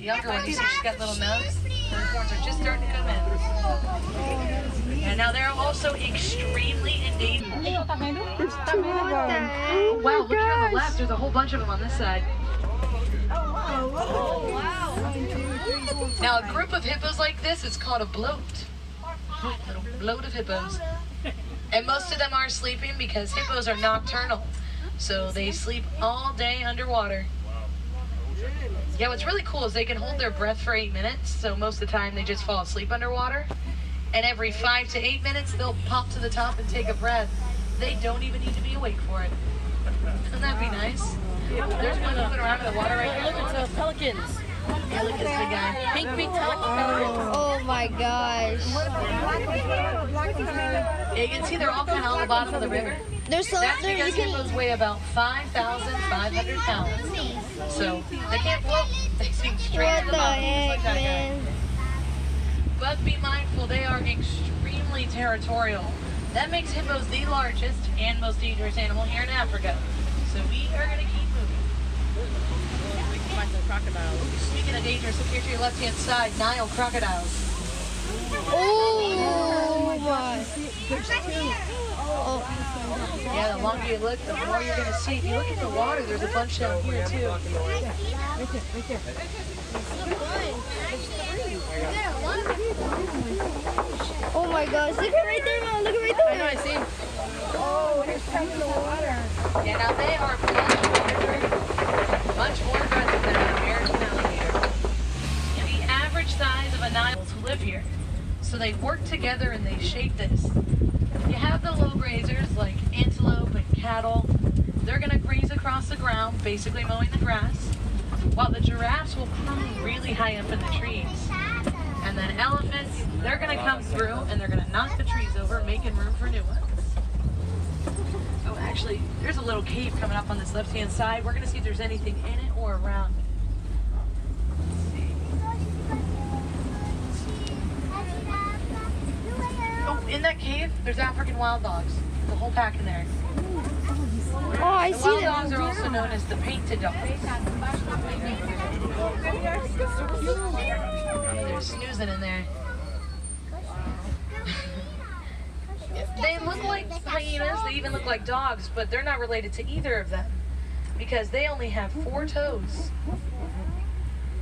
younger one. You see she's got little nubs. Her horns are just starting to come in. And now they're also extremely endangered. There's 2 of them. Oh, wow, look here on the left. There's a whole bunch of them on this side. Oh, wow. Now, a group of hippos like this is called a bloat. Little bloat of hippos. And most of them are sleeping because hippos are nocturnal. So they sleep all day underwater. Yeah, what's really cool is they can hold their breath for 8 minutes. So most of the time they just fall asleep underwater. And every 5 to 8 minutes they'll pop to the top and take a breath. They don't even need to be awake for it. Wouldn't that be nice? There's one moving around in the water right here. Look, it's pelicans. Yeah, look at this big guy. Pink pelicans. Oh my gosh. Yeah, you can see they're all kind of on the bottom of the river. There's some That's there you because hippos can. weigh about 5,500 pounds. So they can't float. They sink straight What to the the bottom, just like heck, that guy. man? But be mindful, they are extremely territorial. That makes hippos the largest and most dangerous animal here in Africa. So we are going to keep moving. Find some crocodiles. Speaking of dangerous, look here to your left-hand side, Nile crocodiles. Oh my. Oh. Yeah, the longer you look, the more you're going to see. If you look at the water, there's a bunch down here too. Oh my gosh. Look at right there, Mom. Look at right I there. know, I see. Yeah, now they are much more aggressive than an American alligator. The average size of a Nile who live here. So they work together and they shape this. You have the low grazers like antelope and cattle. They're going to graze across the ground, basically mowing the grass, while the giraffes will climb really high up in the trees. And then elephants, they're going to come through and they're going to knock the trees over, making room for new ones. Oh, actually, there's a little cave coming up on this left-hand side. We're going to see if there's anything in it or around it. Oh, in that cave, there's African wild dogs. The whole pack in there. Oh, I The see wild them. dogs are also known as the painted dogs. They're snoozing in there. They look like hyenas, they even look like dogs, but they're not related to either of them because they only have 4 toes.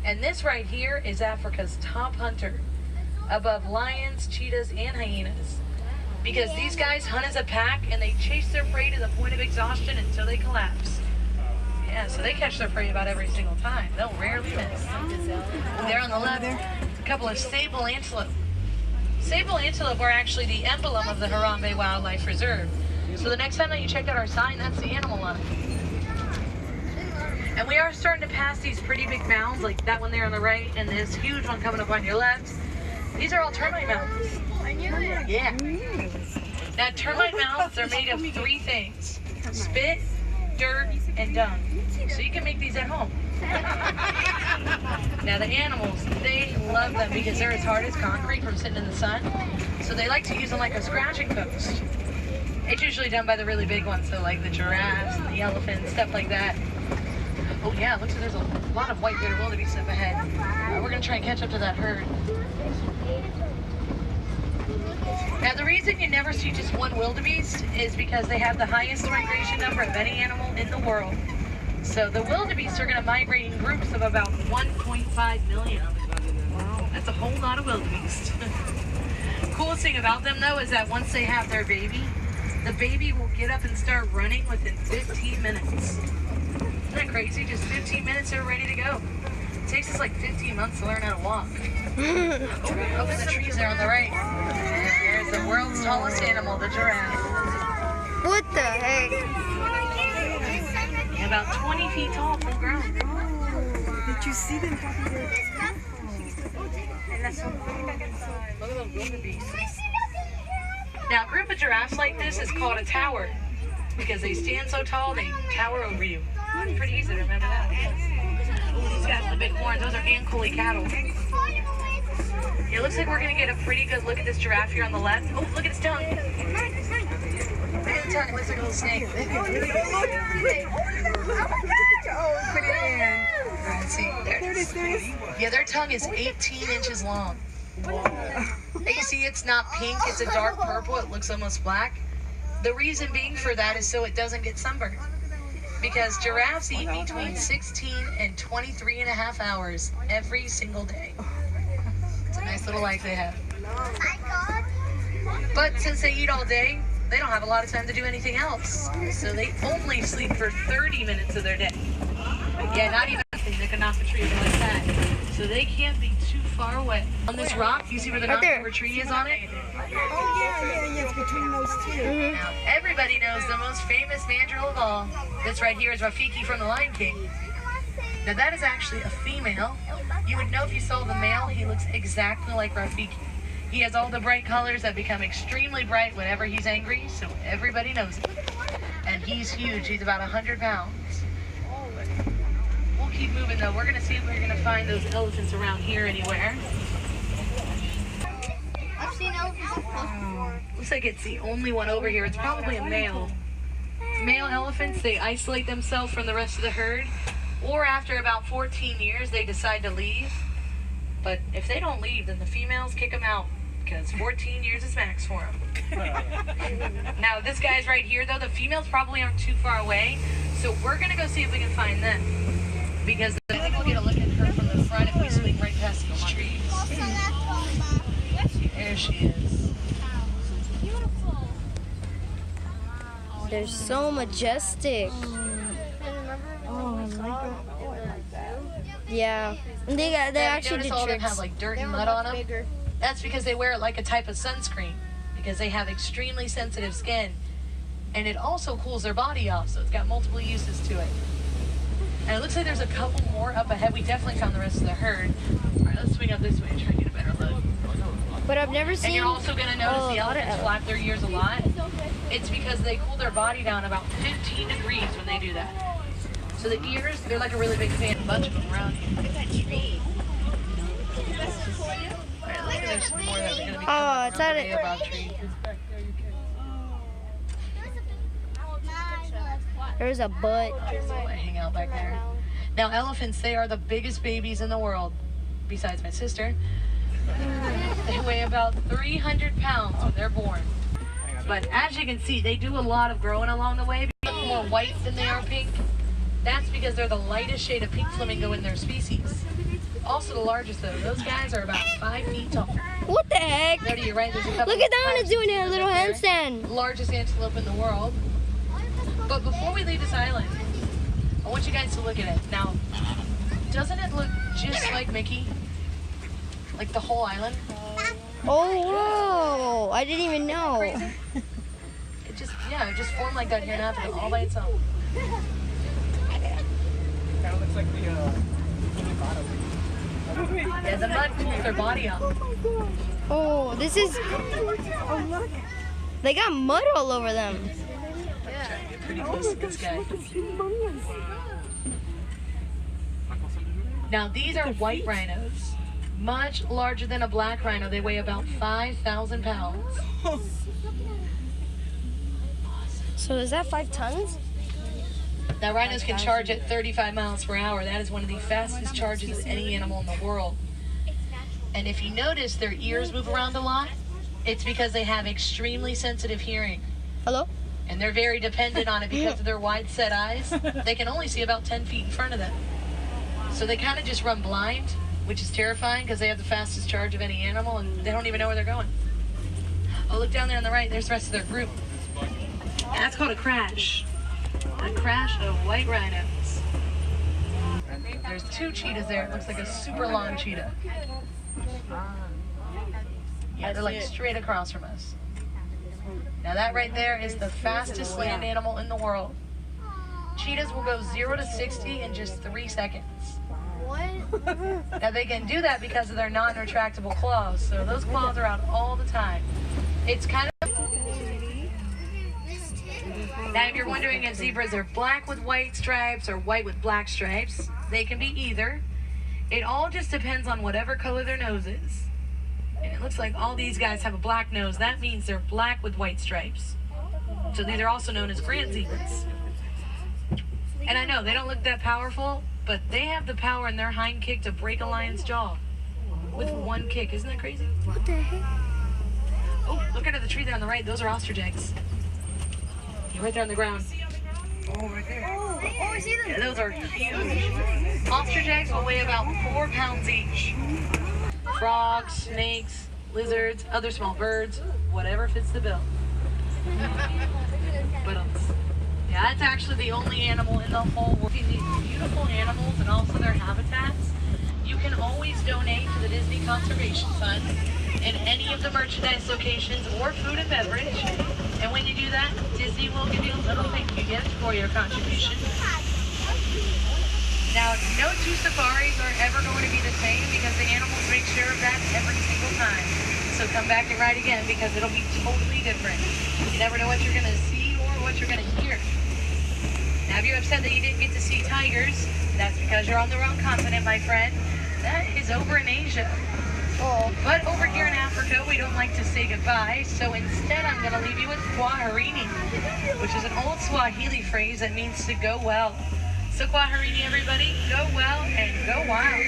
And this right here is Africa's top hunter, above lions, cheetahs, and hyenas. Because these guys hunt as a pack and they chase their prey to the point of exhaustion until they collapse. Yeah, so they catch their prey about every single time. They'll rarely miss. There on the left, a couple of sable antelope. Sable antelope are actually the emblem of the Harambe Wildlife Reserve. So the next time that you check out our sign, that's the animal on it. And we are starting to pass these pretty big mounds, like that one there on the right, and this huge one coming up on your left. These are all termite mounds. Yeah. Now, termite mounds are made of 3 things: spit, dirt, and dung. So you can make these at home. Now, the animals, they love them because they're as hard as concrete from sitting in the sun. So they like to use them like a scratching post. It's usually done by the really big ones, so like the giraffes and the elephants, stuff like that. Oh yeah, it looks like there's a lot of white-bearded wildebeest up ahead. We're gonna try and catch up to that herd. Now, the reason you never see just one wildebeest is because they have the highest migration number of any animal in the world. So the wildebeest are going to migrate in groups of about 1.5 million. Wow, that's a whole lot of wildebeest. Coolest thing about them, though, is that once they have their baby, the baby will get up and start running within 15 minutes. Isn't that crazy? Just 15 minutes, they're ready to go. It takes us like 15 months to learn how to walk. Up in the trees there on the right. There's the world's tallest animal, the giraffe. What the heck? About 20 feet tall from ground. Did you see them? Look at those wildebeest. Now, a group of giraffes like this is called a tower because they stand so tall, they tower over you. Pretty easy to remember that. Ooh, these guys with the big horns, those are Ankole cattle. It looks like we're going to get a pretty good look at this giraffe here on the left. Oh, look at its tongue. Look at the tongue, it looks like a little snake. Oh, put it in. Let's see. There it is. Yeah, their tongue is 18 inches long. And you see it's not pink, it's a dark purple. It looks almost black. The reason being for that is so it doesn't get sunburned. Because giraffes eat between 16 and 23 and a half hours every single day. It's a nice little life they have. But since they eat all day, they don't have a lot of time to do anything else. So they only sleep for 30 minutes of their day. Yeah, not even nothing that can knock a tree over like that. So they can't be too far away. On this rock, you see where the Right there. knock over tree is on it? Oh, yeah, it's between those two. Now, everybody knows the most famous mandrill of all. This right here is Rafiki from The Lion King. Now, that is actually a female. You would know if you saw the male. He looks exactly like Rafiki. He has all the bright colors that become extremely bright whenever he's angry, so everybody knows it. And he's huge. He's about 100 pounds. We'll keep moving, though. We're going to see if we're going to find those elephants around here anywhere. I've seen elephants up close. Looks like it's the only one over here. It's probably a male. Male elephants, they isolate themselves from the rest of the herd, or after about 14 years, they decide to leave. But if they don't leave, then the females kick them out, because 14 years is max for them. Now, this guy's right here, though. The females probably aren't too far away, so we're going to go see if we can find them, because I think we'll get a look at her from the front if we swing right past these trees. There she is. They're so majestic. Yeah. And they actually notice do all of them tricks. have like dirt and mud on them? That's because they wear it like a type of sunscreen, because they have extremely sensitive skin, and it also cools their body off, so it's got multiple uses to it. And it looks like there's a couple more up ahead. We definitely found the rest of the herd. All right, let's swing up this way and try to get a better look. But I've never seen. And you're also going to notice the a lot of elephants flap their ears a lot. It's because they cool their body down about 15 degrees when they do that. So the ears, they're like a really big fan. A bunch of them around here. Look at that tree. All right, look, there's some more that are going to be coming it's from at the it. Baobab tree. There's a butt. So I hang out back there. Now, elephants, they are the biggest babies in the world, besides my sister. They weigh about 300 pounds when they're born. But as you can see, they do a lot of growing along the way. They look more white than they are pink. That's because they're the lightest shade of pink flamingo in their species. Also the largest, though. Those guys are about 5 feet tall. What the heck? There to your right, there's a couple Look at of Donna tigers doing a little up there. handstand. Largest antelope in the world. But before we leave this island, I want you guys to look at it. Now, doesn't it look just like Mickey? Like the whole island? Oh, whoa. I didn't even know. It just formed like that here in Africa all by itself. Kind of looks like the Yeah, the mud cools their body off. Oh, this is. They got mud all over them. Trying to get pretty close to this guy. Now, these are white rhinos. Much larger than a black rhino. They weigh about 5,000 pounds. So is that 5 tons? Now, rhinos can charge at 35 miles per hour. That is one of the fastest charges of any animal in the world. And if you notice their ears move around a lot, it's because they have extremely sensitive hearing. Hello? And they're very dependent on it because of their wide set eyes. They can only see about 10 feet in front of them. So they kind of just run blind, which is terrifying because they have the fastest charge of any animal and they don't even know where they're going. Oh, look down there on the right. There's the rest of their group. And that's called a crash. A crash of white rhinos. There's 2 cheetahs there. It looks like a super long cheetah. Yeah, they're like straight across from us. Now that right there is the fastest land animal in the world. Cheetahs will go 0 to 60 in just 3 seconds. Now they can do that because of their non-retractable claws. So those claws are out all the time. It's kind of... Now if you're wondering if zebras are black with white stripes or white with black stripes, they can be either. It all just depends on whatever color their nose is. And it looks like all these guys have a black nose. That means they're black with white stripes. So these are also known as grand zebras. And I know they don't look that powerful, but they have the power in their hind kick to break a lion's jaw with one kick. Isn't that crazy? What the heck? Oh, look under the tree there on the right. Those are ostrich eggs. Yeah, right there on the ground. Oh, right there. Oh, I see them. Yeah, those are huge. Ostrich eggs will weigh about 4 pounds each. Frogs, snakes, lizards, other small birds, whatever fits the bill. But yeah, that's actually the only animal in the whole world. These beautiful animals and also their habitats. You can always donate to the Disney Conservation Fund in any of the merchandise locations or food and beverage. And when you do that, Disney will give you a little thank you gift for your contribution. Now, no two safaris are ever going to be the same because the animals make sure of that every single time. So come back and ride again because it'll be totally different. You never know what you're going to see or what you're going to hear. Now, if you're upset that you didn't get to see tigers, that's because you're on the wrong continent, my friend. That is over in Asia. Oh. But over here in Africa, we don't like to say goodbye, so instead I'm going to leave you with Kwaherini, which is an old Swahili phrase that means to go well. So Kwaherini, everybody, go well and go wild.